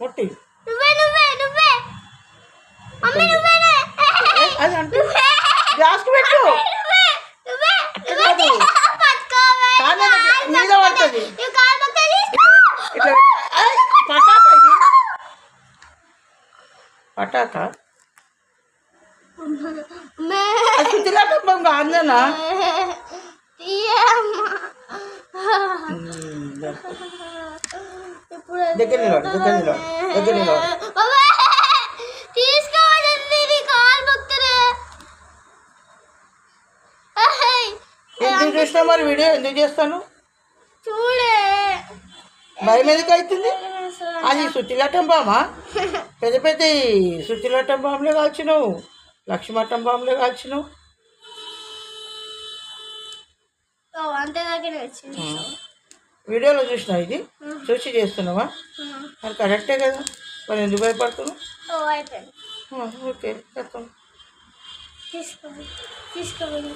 ముట్టి నువ్వే నువ్వే నువ్వే మమ్మీ నువ్వేనే అది అంటే గ్లాస్కి పెట్టు మీద పడుతుంది ఇట్లా పటాకా ఇది పటాకా శుచిలాటం కాందేనా దగ్గర నిలబడు ఎందుకు చూసినా మరి వీడియో ఎందుకు చేస్తాను చూడే భయం ఎందుకు అవుతుంది అది సుత్తిలాటం బామా పెద్ద పెద్ద సుత్తిలాటం బాంబులే కాల్చినావు లక్ష్మీమట్టం బాంబులే కాల్చినావు అంతే దగ్గర వచ్చింది వీడియోలో చూసినావు ఇది చూసి చేస్తున్నావా మరి కరెక్టే కదా మరి ఎందుకు భయపడుతున్నావు ఓకే చెప్తాను తీసుకోండి